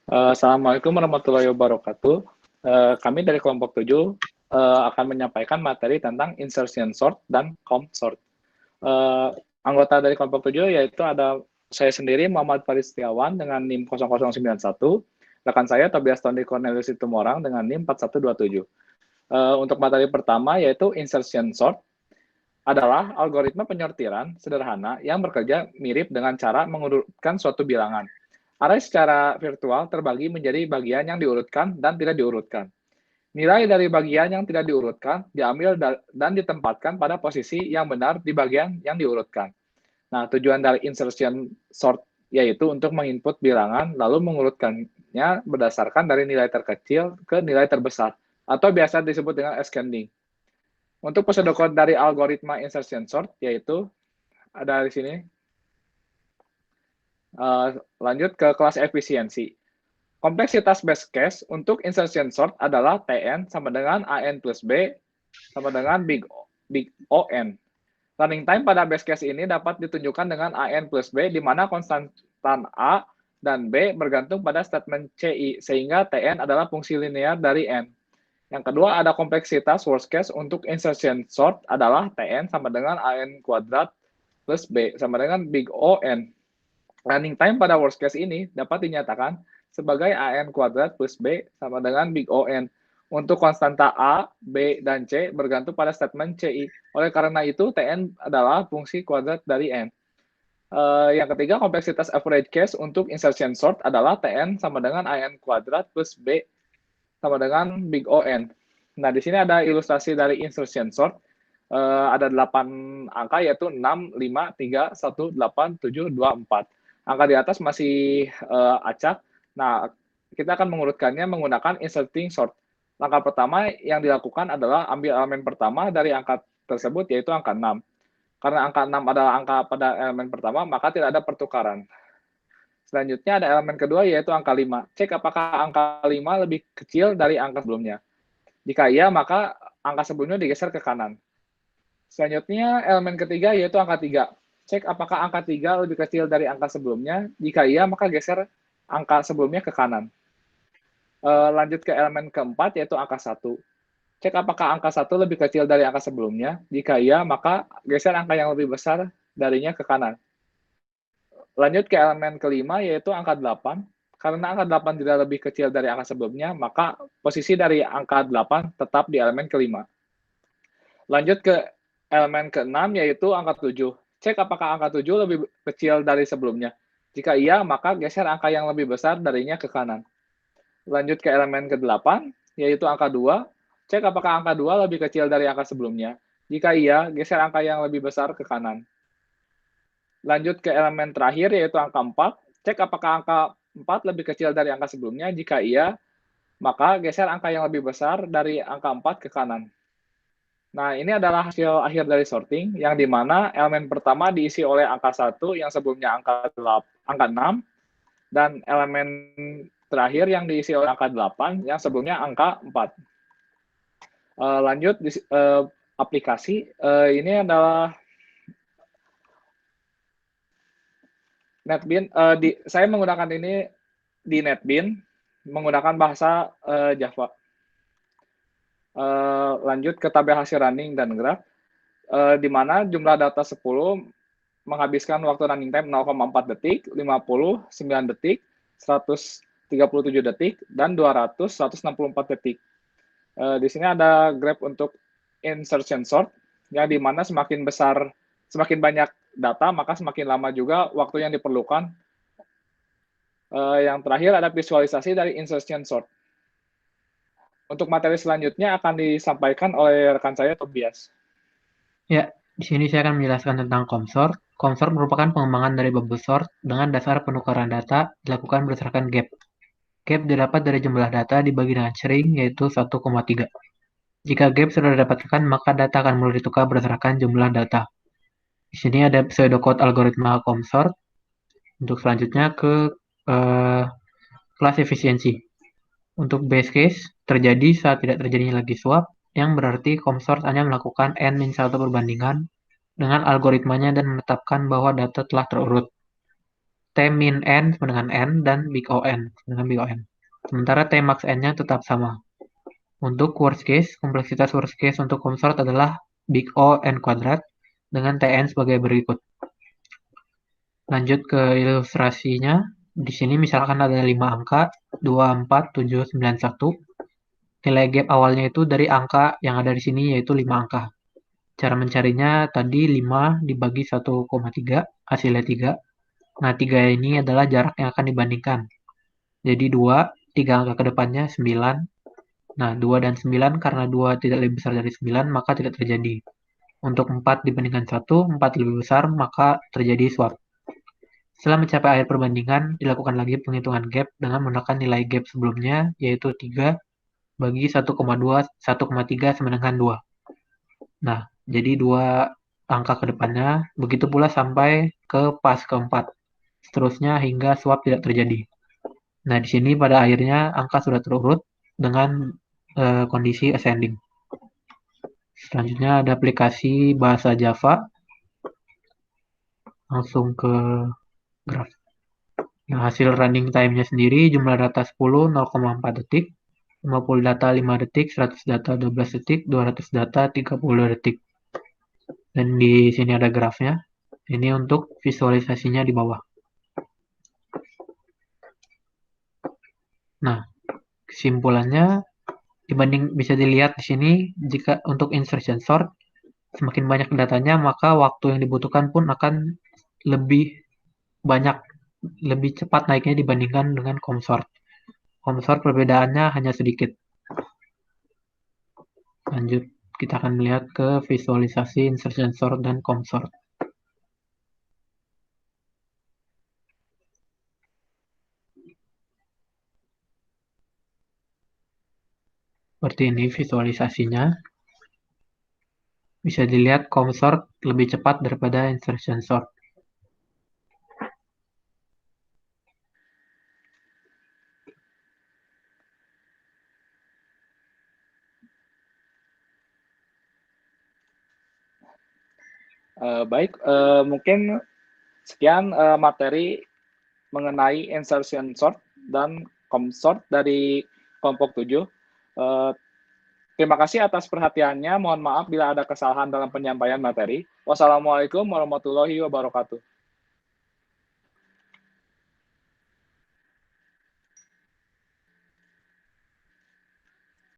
Assalamualaikum warahmatullahi wabarakatuh. Kami dari kelompok 7 akan menyampaikan materi tentang insertion sort dan count sort. Anggota dari kelompok 7 yaitu ada saya sendiri Muhammad Faris Setiawan dengan NIM 0091, rekan saya Tobias Tondi Cornelius Situmorang dengan NIM 4127. Untuk materi pertama yaitu insertion sort adalah algoritma penyortiran sederhana yang bekerja mirip dengan cara mengurutkan suatu bilangan. Array secara virtual terbagi menjadi bagian yang diurutkan dan tidak diurutkan. Nilai dari bagian yang tidak diurutkan diambil dan ditempatkan pada posisi yang benar di bagian yang diurutkan. Nah, tujuan dari insertion sort yaitu untuk menginput bilangan lalu mengurutkannya berdasarkan dari nilai terkecil ke nilai terbesar atau biasa disebut dengan ascending. Untuk pseudocode dari algoritma insertion sort yaitu ada di sini. Lanjut ke kelas efisiensi. Kompleksitas base case untuk insertion sort adalah Tn sama dengan An plus B sama dengan big On. Running time pada base case ini dapat ditunjukkan dengan An plus B, di mana konstantan A dan B bergantung pada statement CI, sehingga Tn adalah fungsi linear dari N. Yang kedua, ada kompleksitas worst case untuk insertion sort adalah Tn sama dengan An kuadrat plus B sama dengan big On. Running time pada worst case ini dapat dinyatakan sebagai An kuadrat plus B sama dengan big On. Untuk konstanta A, B, dan C bergantung pada statement CI. Oleh karena itu, Tn adalah fungsi kuadrat dari N. Yang ketiga, kompleksitas average case untuk insertion sort adalah Tn sama dengan An kuadrat plus B sama dengan big On. Nah, di sini ada ilustrasi dari insertion sort. Ada 8 angka, yaitu 6, 5, 3, 1, 8, 7, 2, 4. Angka di atas masih acak. Nah, kita akan mengurutkannya menggunakan inserting sort. Langkah pertama yang dilakukan adalah ambil elemen pertama dari angka tersebut, yaitu angka 6. Karena angka 6 adalah angka pada elemen pertama, maka tidak ada pertukaran. Selanjutnya ada elemen kedua, yaitu angka 5. Cek apakah angka 5 lebih kecil dari angka sebelumnya. Jika iya, maka angka sebelumnya digeser ke kanan. Selanjutnya, elemen ketiga, yaitu angka 3. Cek apakah angka 3 lebih kecil dari angka sebelumnya. Jika iya, maka geser angka sebelumnya ke kanan. Lanjut ke elemen keempat, yaitu angka 1. Cek apakah angka 1 lebih kecil dari angka sebelumnya. Jika iya, maka geser angka yang lebih besar darinya ke kanan. Lanjut ke elemen kelima, yaitu angka 8. Karena angka 8 tidak lebih kecil dari angka sebelumnya, maka posisi dari angka 8 tetap di elemen kelima. Lanjut ke elemen ke-6, yaitu angka 7. Cek apakah angka 7 lebih kecil dari sebelumnya. Jika iya, maka geser angka yang lebih besar darinya ke kanan. Lanjut ke elemen ke-8, yaitu angka 2. Cek apakah angka 2 lebih kecil dari angka sebelumnya. Jika iya, geser angka yang lebih besar ke kanan. Lanjut ke elemen terakhir, yaitu angka 4. Cek apakah angka 4 lebih kecil dari angka sebelumnya. Jika iya, maka geser angka yang lebih besar dari angka 4 ke kanan. Nah, ini adalah hasil akhir dari sorting, yang dimana elemen pertama diisi oleh angka 1 yang sebelumnya angka 6, dan elemen terakhir yang diisi oleh angka 8 yang sebelumnya angka 4. Lanjut, aplikasi. Ini adalah NetBeans. Saya menggunakan ini di NetBeans, menggunakan bahasa Java. Lanjut ke tabel hasil running dan graf, di mana jumlah data 10 menghabiskan waktu running time 0,4 detik, 50, 9 detik, 137 detik, dan 200, 164 detik. Di sini ada graf untuk insertion sort, yang di mana semakin besar, semakin banyak data, maka semakin lama juga waktu yang diperlukan. Yang terakhir ada visualisasi dari insertion sort. Untuk materi selanjutnya akan disampaikan oleh rekan saya, Tobias. Ya, di sini saya akan menjelaskan tentang COMSORT. COMSORT merupakan pengembangan dari bubble sort dengan dasar penukaran data dilakukan berdasarkan gap. Gap didapat dari jumlah data dibagi dengan string, yaitu 1,3. Jika gap sudah didapatkan, maka data akan mulai ditukar berdasarkan jumlah data. Di sini ada pseudocode algoritma COMSORT. Untuk selanjutnya ke kelas efisiensi. Untuk base case, terjadi saat tidak terjadinya lagi swap, yang berarti COMSORT hanya melakukan n-1 perbandingan dengan algoritmanya dan menetapkan bahwa data telah terurut. T min N sama dengan N dan big O N sama dengan big O N. Sementara T max N-nya tetap sama. Untuk worst case, kompleksitas worst case untuk consort adalah big O N kuadrat dengan Tn sebagai berikut. Lanjut ke ilustrasinya. Di sini misalkan ada 5 angka, 2, 4, 7, 9, 1. Nilai gap awalnya itu dari angka yang ada di sini yaitu 5 angka. Cara mencarinya tadi 5 dibagi 1,3, hasilnya 3. Nah, 3 ini adalah jarak yang akan dibandingkan. Jadi 2, 3 angka ke depannya 9. Nah, 2 dan 9 karena 2 tidak lebih besar dari 9, maka tidak terjadi. Untuk 4 dibandingkan 1, 4 lebih besar, maka terjadi swap. Setelah mencapai akhir perbandingan, dilakukan lagi penghitungan gap dengan menggunakan nilai gap sebelumnya, yaitu 3 bagi 1,2, 1,3 sama dengan 2. Nah, jadi 2 angka ke depannya, begitu pula sampai ke pas keempat. Seterusnya hingga swap tidak terjadi. Nah, di sini pada akhirnya angka sudah terurut dengan kondisi ascending. Selanjutnya ada aplikasi bahasa Java. Langsung ke graf. Nah, hasil running time-nya sendiri jumlah data 10, 0,4 detik, 50 data 5 detik, 100 data 12 detik, 200 data 30 detik. Dan di sini ada grafnya. Ini untuk visualisasinya di bawah. Nah, kesimpulannya bisa dilihat di sini jika untuk insertion sort semakin banyak datanya maka waktu yang dibutuhkan pun akan lebih banyak, lebih cepat naiknya dibandingkan dengan consort. Consort perbedaannya hanya sedikit. Lanjut, kita akan melihat ke visualisasi insertion sort dan consort. Seperti ini visualisasinya. Bisa dilihat consort lebih cepat daripada insertion sort. Baik, mungkin sekian materi mengenai insertion sort dan consort dari kelompok 7. Terima kasih atas perhatiannya. Mohon maaf bila ada kesalahan dalam penyampaian materi. Wassalamualaikum warahmatullahi wabarakatuh.